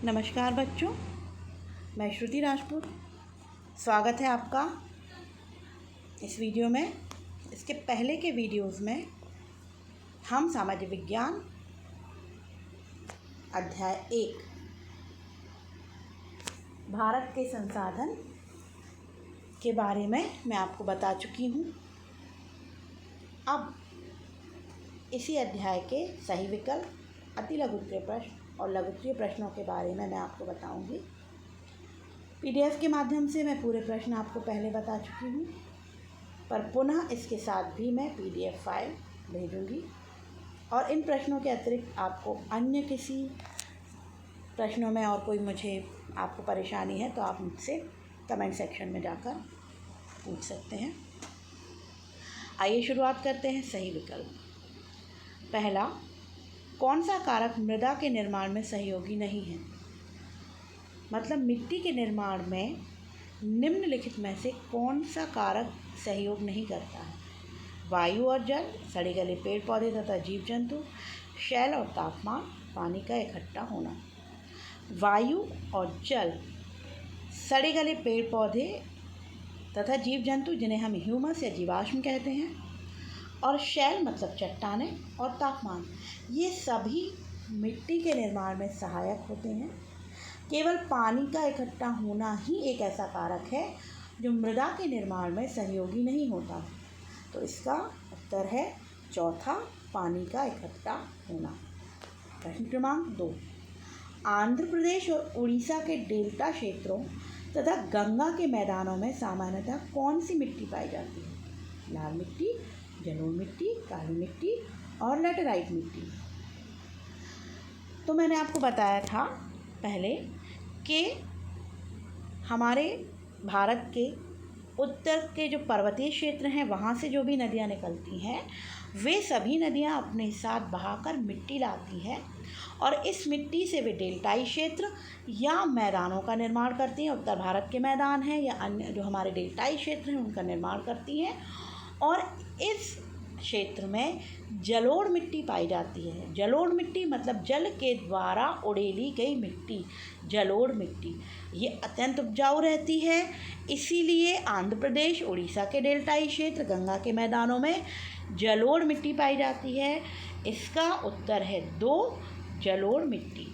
नमस्कार बच्चों, मैं श्रुति राजपूत। स्वागत है आपका इस वीडियो में। इसके पहले के वीडियोस में हम सामाजिक विज्ञान अध्याय 1 भारत के संसाधन के बारे में मैं आपको बता चुकी हूँ। अब इसी अध्याय के सही विकल्प, अति लघुत्तरीय प्रश्न और लघुत्तरीय प्रश्नों के बारे में मैं आपको बताऊंगी। पीडीएफ के माध्यम से मैं पूरे प्रश्न आपको पहले बता चुकी हूँ, पर पुनः इसके साथ भी मैं पीडीएफ फाइल भेजूंगी। और इन प्रश्नों के अतिरिक्त आपको अन्य किसी प्रश्नों में और कोई आपको परेशानी है तो आप मुझसे कमेंट सेक्शन में जाकर पूछ सकते हैं। आइए शुरुआत करते हैं। सही विकल्प पहला, कौन सा कारक मृदा के निर्माण में सहयोगी नहीं है? मतलब मिट्टी के निर्माण में निम्नलिखित में से कौन सा कारक सहयोग नहीं करता है? वायु और जल, सड़े गले पेड़ पौधे तथा जीव जंतु, शैल और तापमान, पानी का इकट्ठा होना। वायु और जल, सड़े गले पेड़ पौधे तथा जीव जंतु जिन्हें हम ह्यूमस या जीवाश्म कहते हैं, और शैल मतलब चट्टानें, और तापमान, ये सभी मिट्टी के निर्माण में सहायक होते हैं। केवल पानी का इकट्ठा होना ही एक ऐसा कारक है जो मृदा के निर्माण में सहयोगी नहीं होता। तो इसका उत्तर है चौथा, पानी का इकट्ठा होना। प्रश्न क्रमांक 2, आंध्र प्रदेश और उड़ीसा के डेल्टा क्षेत्रों तथा गंगा के मैदानों में सामान्यतः कौन सी मिट्टी पाई जाती है? लाल मिट्टी, जलोढ़ मिट्टी, काली मिट्टी और लैटेराइट मिट्टी। तो मैंने आपको बताया था पहले कि हमारे भारत के उत्तर के जो पर्वतीय क्षेत्र हैं वहाँ से जो भी नदियाँ निकलती हैं, वे सभी नदियाँ अपने साथ बहाकर मिट्टी लाती हैं और इस मिट्टी से वे डेल्टाई क्षेत्र या मैदानों का निर्माण करती हैं। उत्तर भारत के मैदान हैं या अन्य जो हमारे डेल्टाई क्षेत्र हैं उनका निर्माण करती हैं। और इस क्षेत्र में जलोढ़ मिट्टी पाई जाती है। जलोढ़ मिट्टी मतलब जल के द्वारा उड़ेली गई मिट्टी, जलोढ़ मिट्टी। ये अत्यंत उपजाऊ रहती है, इसीलिए आंध्र प्रदेश, उड़ीसा के डेल्टाई क्षेत्र, गंगा के मैदानों में जलोढ़ मिट्टी पाई जाती है। इसका उत्तर है 2, जलोढ़ मिट्टी।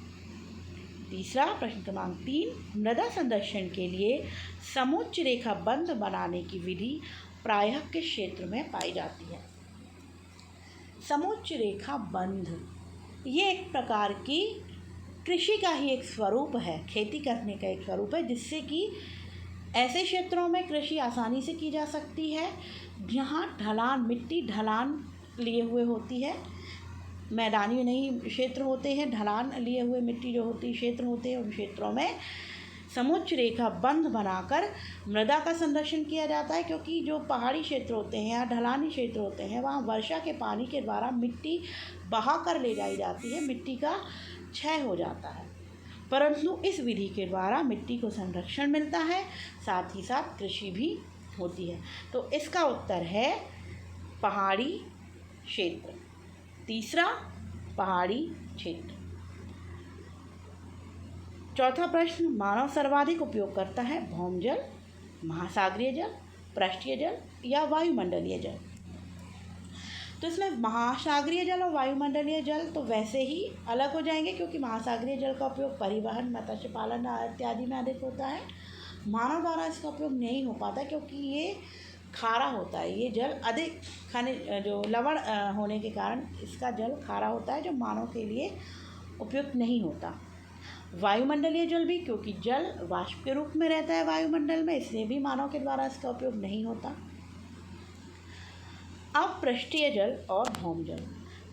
तीसरा, प्रश्न क्रमांक 3, मृदा संरक्षण के लिए समुच्च रेखा बंध बनाने की विधि प्रायः किस क्षेत्र में पाई जाती है? समुच्च रेखा बंध ये एक प्रकार की कृषि का ही एक स्वरूप है, खेती करने का एक स्वरूप है, जिससे कि ऐसे क्षेत्रों में कृषि आसानी से की जा सकती है जहाँ ढलान, मिट्टी ढलान लिए हुए होती है। मैदानी नहीं क्षेत्र होते हैं, ढलान लिए हुए मिट्टी जो होती क्षेत्र होते हैं, उन क्षेत्रों में समुच्च रेखा बंध बनाकर मृदा का संरक्षण किया जाता है। क्योंकि जो पहाड़ी क्षेत्र होते हैं या ढलानी क्षेत्र होते हैं वहाँ वर्षा के पानी के द्वारा मिट्टी बहा कर ले जाई जाती है, मिट्टी का क्षय हो जाता है। परंतु इस विधि के द्वारा मिट्टी को संरक्षण मिलता है, साथ ही साथ कृषि भी होती है। तो इसका उत्तर है पहाड़ी क्षेत्र। तीसरा, पहाड़ी क्षेत्र। चौथा प्रश्न, मानव सर्वाधिक उपयोग करता है भौम जल, महासागरीय जल, पृष्ठीय जल या वायुमंडलीय जल? तो इसमें महासागरीय जल और वायुमंडलीय जल तो वैसे ही अलग हो जाएंगे, क्योंकि महासागरीय जल का उपयोग परिवहन, मत्स्य पालन इत्यादि में अधिक होता है। मानव द्वारा इसका उपयोग नहीं हो पाता क्योंकि ये खारा होता है। ये जल अधिक जो लवण होने के कारण इसका जल खारा होता है, जो मानव के लिए उपयुक्त नहीं होता। वायुमंडलीय जल भी, क्योंकि जल वाष्प के रूप में रहता है वायुमंडल में, इसलिए भी मानव के द्वारा इसका उपयोग नहीं होता। अब पृष्ठीय जल और भौम जल।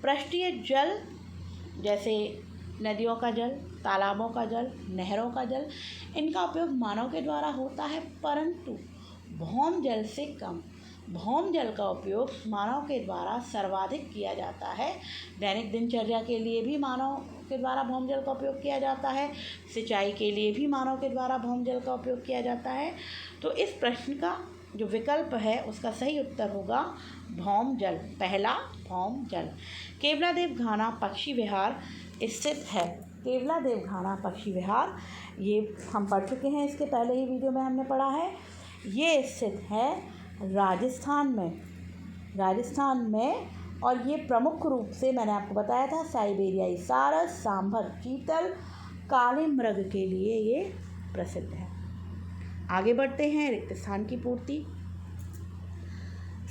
पृष्ठीय जल जैसे नदियों का जल, तालाबों का जल, नहरों का जल, इनका उपयोग मानव के द्वारा होता है, परंतु भौम जल से कम। भौम जल का उपयोग मानव के द्वारा सर्वाधिक किया जाता है। दैनिक दिनचर्या के लिए भी मानव के द्वारा भौम जल का उपयोग किया जाता है, सिंचाई के लिए भी मानव के द्वारा भौम जल का उपयोग किया जाता है। तो इस प्रश्न का जो विकल्प है उसका सही उत्तर होगा भौम जल, पहला भौम जल। केवलादेव घाना पक्षी विहार स्थित है केवला देवघाना पक्षी विहार, ये हम पढ़ चुके हैं, इसके पहले ही वीडियो में हमने पढ़ा है। ये स्थित है राजस्थान में और ये प्रमुख रूप से मैंने आपको बताया था साइबेरियाई सारस, सांभर चीतल, काले मृग के लिए ये प्रसिद्ध है। आगे बढ़ते हैं, रिक्त स्थान की पूर्ति।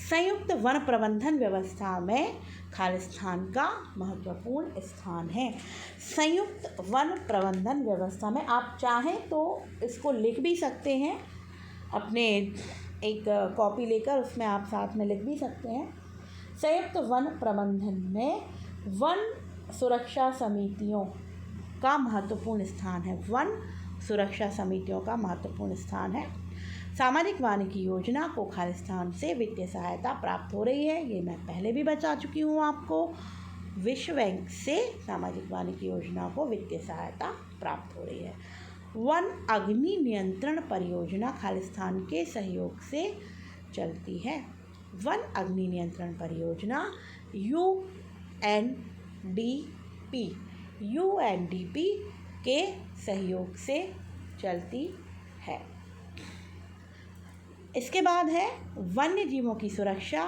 संयुक्त वन प्रबंधन व्यवस्था में खालिस्तान का महत्वपूर्ण स्थान है। संयुक्त वन प्रबंधन व्यवस्था में आप चाहें तो इसको लिख भी सकते हैं, अपने एक कॉपी लेकर उसमें आप साथ में लिख भी सकते हैं। संयुक्त वन प्रबंधन में वन सुरक्षा समितियों का महत्वपूर्ण स्थान है। वन सुरक्षा समितियों का महत्वपूर्ण स्थान है। सामाजिक वानिकी योजना को खालिस्तान से वित्तीय सहायता प्राप्त हो रही है, ये मैं पहले भी बता चुकी हूँ आपको। विश्व बैंक से सामाजिक वानिकी योजना को वित्तीय सहायता प्राप्त हो रही है। वन अग्नि नियंत्रण परियोजना खालिस्तान के सहयोग से चलती है। वन अग्नि नियंत्रण परियोजना यूएनडीपी के सहयोग से चलती है। इसके बाद है वन्य जीवों की सुरक्षा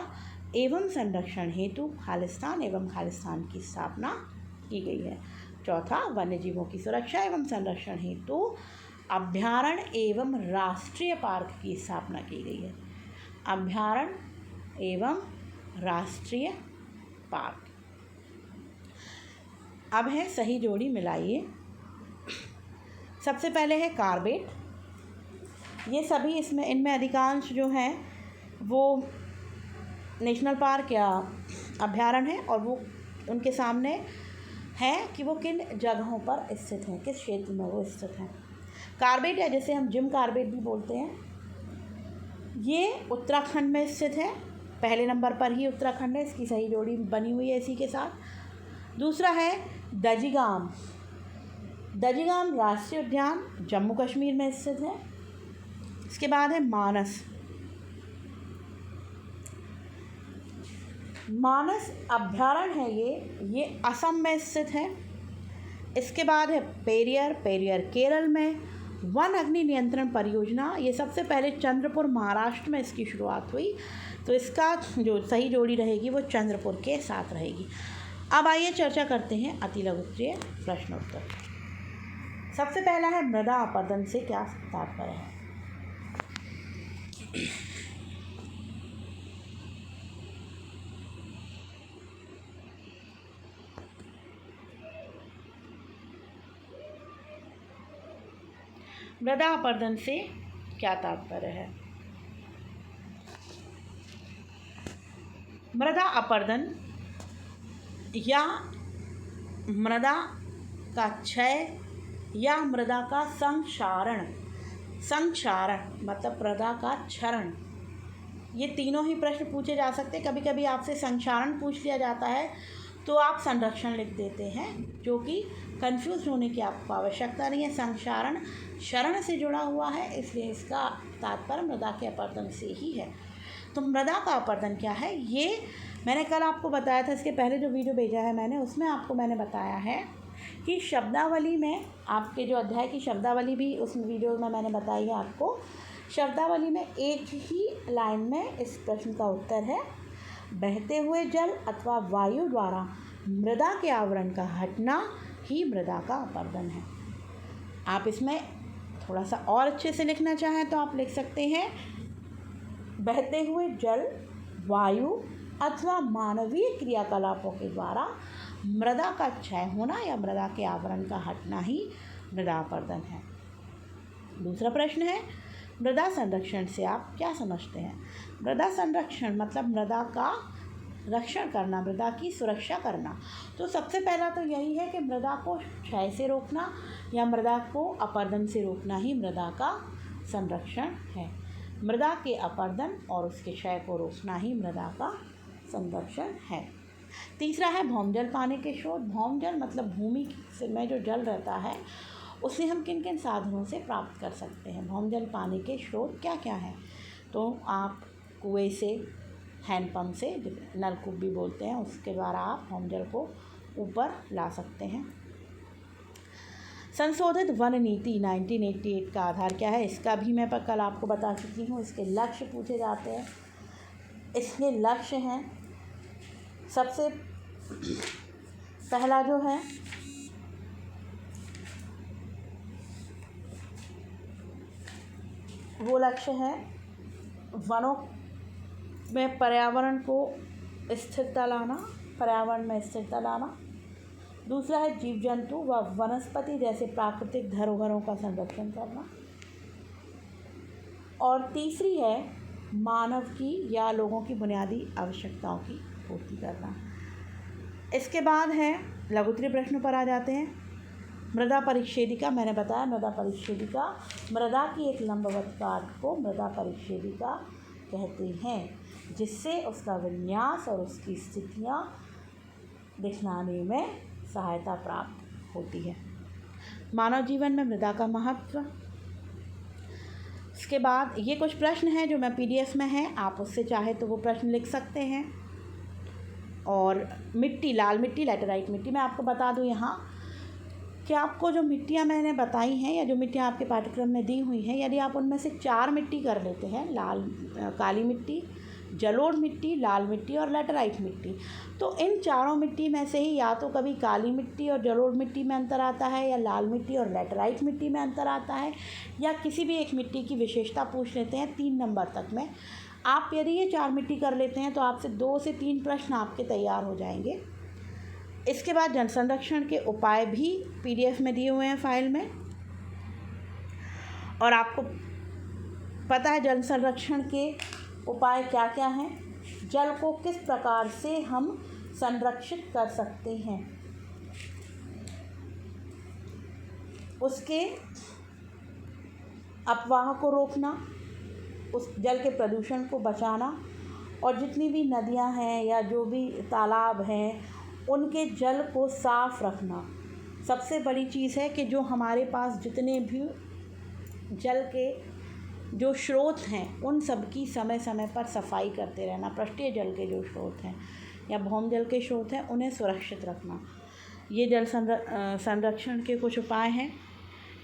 एवं संरक्षण हेतु खालिस्तान एवं खालिस्तान की स्थापना की गई है। चौथा, वन्य जीवों की सुरक्षा एवं संरक्षण हेतु अभ्यारण्य एवं राष्ट्रीय पार्क की स्थापना की गई है। अभ्यारण्य एवं राष्ट्रीय पार्क। अब है सही जोड़ी मिलाइए। सबसे पहले है कार्बेट। ये सभी इनमें अधिकांश जो हैं वो नेशनल पार्क या अभ्यारण्य है और वो उनके सामने है कि वो किन जगहों पर स्थित हैं, किस क्षेत्र में वो स्थित हैं। कार्बेट या जिसे हम जिम कार्बेट भी बोलते हैं, ये उत्तराखंड में स्थित है। पहले नंबर पर ही उत्तराखंड है, इसकी सही जोड़ी बनी हुई है इसी के साथ। दूसरा है दजिगाम। दजिगाम राष्ट्रीय उद्यान जम्मू कश्मीर में स्थित है। इसके बाद है मानस। मानस अभ्यारण्य है ये असम में स्थित है। इसके बाद है पेरियर केरल में। वन अग्नि नियंत्रण परियोजना, ये सबसे पहले चंद्रपुर महाराष्ट्र में इसकी शुरुआत हुई, तो इसका जो सही जोड़ी रहेगी वो चंद्रपुर के साथ रहेगी। अब आइए चर्चा करते हैं अति लघुत्तरीय प्रश्नोत्तर। सबसे पहला है मृदा अपरदन से क्या तात्पर्य है। मृदा अपरदन से क्या तात्पर्य है। मृदा अपरदन या मृदा का क्षय या मृदा का संक्षारण मतलब मृदा का क्षरण, ये तीनों ही प्रश्न पूछे जा सकते हैं। कभी कभी आपसे संक्षारण पूछ लिया जाता है तो आप संरक्षण लिख देते हैं, जो कि कंफ्यूज होने की आपको आवश्यकता नहीं है। संक्षारण शरण से जुड़ा हुआ है, इसलिए इसका तात्पर्य मृदा के अपरदन से ही है। तो मृदा का अपरदन क्या है, ये मैंने कल आपको बताया था। इसके पहले जो वीडियो भेजा है मैंने, उसमें आपको मैंने बताया है कि शब्दावली में, आपके जो अध्याय की शब्दावली भी उस वीडियो में मैंने बताई है आपको। शब्दावली में एक ही लाइन में इस प्रश्न का उत्तर है, बहते हुए जल अथवा वायु द्वारा मृदा के आवरण का हटना ही मृदा का अपरदन है। आप इसमें थोड़ा सा और अच्छे से लिखना चाहें तो आप लिख सकते हैं, बहते हुए जल, वायु अथवा मानवीय क्रियाकलापों के द्वारा मृदा का क्षय होना या मृदा के आवरण का हटना ही मृदा अपरदन है। दूसरा प्रश्न है, मृदा संरक्षण से आप क्या समझते हैं। मृदा संरक्षण मतलब मृदा का रक्षण करना, मृदा की सुरक्षा करना। तो सबसे पहला तो यही है कि मृदा को क्षय से रोकना या मृदा को अपरदन से रोकना ही मृदा का संरक्षण है। मृदा के अपरदन और उसके क्षय को रोकना ही मृदा का संरक्षण है। तीसरा है भौमजल पाने के स्रोत। भौमजल मतलब भूमि में जो जल रहता है उसे हम किन किन साधनों से प्राप्त कर सकते हैं। भौमजल पाने के स्रोत क्या क्या हैं, तो आप कुएं से, हैंडपम्प से, नलकूप भी बोलते हैं, उसके द्वारा आप भौमजल को ऊपर ला सकते हैं। संशोधित वन नीति 1988 का आधार क्या है, इसका भी मैं कल आपको बता चुकी हूँ। इसके लक्ष्य पूछे जाते हैं। इसके लक्ष्य हैं, सबसे पहला जो है वो लक्ष्य है वनों में पर्यावरण को स्थिरता लाना, पर्यावरण में स्थिरता लाना। दूसरा है जीव जंतु व वनस्पति जैसे प्राकृतिक धरोहरों का संरक्षण करना। और तीसरी है मानव की या लोगों की बुनियादी आवश्यकताओं की पूर्ति करना। इसके बाद है लघुत्तरीय प्रश्नों पर आ जाते हैं। मृदा परिच्छेदिका, मैंने बताया मृदा परिच्छेदिका मृदा की एक लंबवत काट को मृदा परिच्छेदिका कहते हैं, जिससे उसका विन्यास और उसकी स्थितियाँ दिखलाने में सहायता प्राप्त होती है। मानव जीवन में मृदा का महत्व। इसके बाद ये कुछ प्रश्न हैं जो मैं PDF में हैं, आप उससे चाहे तो वो प्रश्न लिख सकते हैं। और मिट्टी, लाल मिट्टी, लैटेराइट मिट्टी, मैं आपको बता दूं यहाँ कि आपको जो मिट्टियाँ मैंने बताई हैं या जो मिट्टियाँ आपके पाठ्यक्रम में दी हुई हैं, यदि आप उनमें से 4 मिट्टी कर लेते हैं, काली मिट्टी, जलोढ़ मिट्टी, लाल मिट्टी और लैटेराइट मिट्टी, तो इन चारों मिट्टी में से ही या तो कभी काली मिट्टी और जलोढ़ मिट्टी में अंतर आता है, या लाल मिट्टी और लैटेराइट मिट्टी में अंतर आता है, या किसी भी एक मिट्टी की विशेषता पूछ लेते हैं 3 नंबर तक में। आप यदि ये 4 मिट्टी कर लेते हैं तो आपसे 2 से 3 प्रश्न आपके तैयार हो जाएंगे। इसके बाद जल संरक्षण के उपाय भी PDF में दिए हुए हैं फाइल में। और आपको पता है जल संरक्षण के उपाय क्या क्या हैं, जल को किस प्रकार से हम संरक्षित कर सकते हैं, उसके अपवाह को रोकना, उस जल के प्रदूषण को बचाना, और जितनी भी नदियां हैं या जो भी तालाब हैं उनके जल को साफ़ रखना। सबसे बड़ी चीज़ है कि जो हमारे पास जितने भी जल के जो स्रोत हैं उन सब की समय समय पर सफाई करते रहना। पृष्ठीय जल के जो स्रोत हैं या भौम जल के स्रोत हैं उन्हें सुरक्षित रखना, ये जल संरक्षण के कुछ उपाय हैं।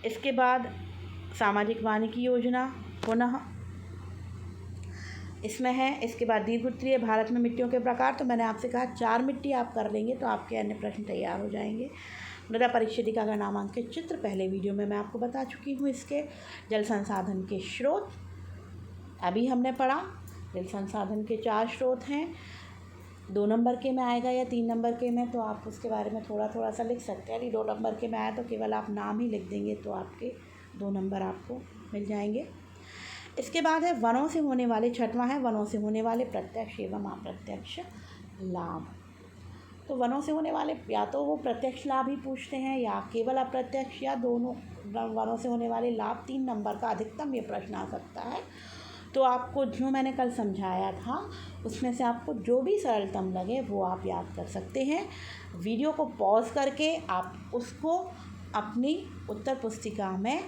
इसके बाद सामाजिक वानिकी योजना पुनः इसमें है। इसके बाद दीर्घोत्तरीय भारत में मिट्टियों के प्रकार, तो मैंने आपसे कहा 4 मिट्टी आप कर लेंगे तो आपके अन्य प्रश्न तैयार हो जाएंगे। मृदा परिच्छेदिका का नामांकित चित्र पहले वीडियो में मैं आपको बता चुकी हूँ। इसके जल संसाधन के स्रोत अभी हमने पढ़ा। जल संसाधन के 4 स्रोत हैं, 2 नंबर के में आएगा या 3 नंबर के में, तो आप उसके बारे में थोड़ा थोड़ा सा लिख सकते हैं। यदि 2 नंबर के में आया तो केवल आप नाम ही लिख देंगे तो आपके 2 नंबर आपको मिल जाएंगे। इसके बाद है वनों से होने वाले, 6वां है वनों से होने वाले प्रत्यक्ष एवं अप्रत्यक्ष लाभ। तो वनों से होने वाले या तो वो प्रत्यक्ष लाभ ही पूछते हैं या केवल अप्रत्यक्ष, या दोनों। वनों से होने वाले लाभ 3 नंबर का अधिकतम ये प्रश्न आ सकता है। तो आपको जो मैंने कल समझाया था उसमें से आपको जो भी सरलतम लगे वो आप याद कर सकते हैं। वीडियो को पॉज करके आप उसको अपनी उत्तर पुस्तिका में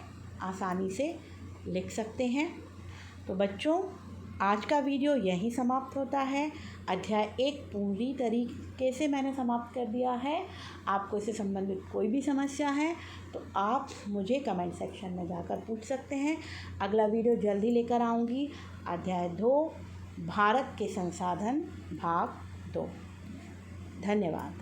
आसानी से लिख सकते हैं। तो बच्चों, आज का वीडियो यहीं समाप्त होता है। अध्याय 1 पूरी तरीके से मैंने समाप्त कर दिया है। आपको इससे संबंधित कोई भी समस्या है तो आप मुझे कमेंट सेक्शन में जाकर पूछ सकते हैं। अगला वीडियो जल्दी लेकर आऊँगी। अध्याय 2 भारत के संसाधन भाग 2। धन्यवाद।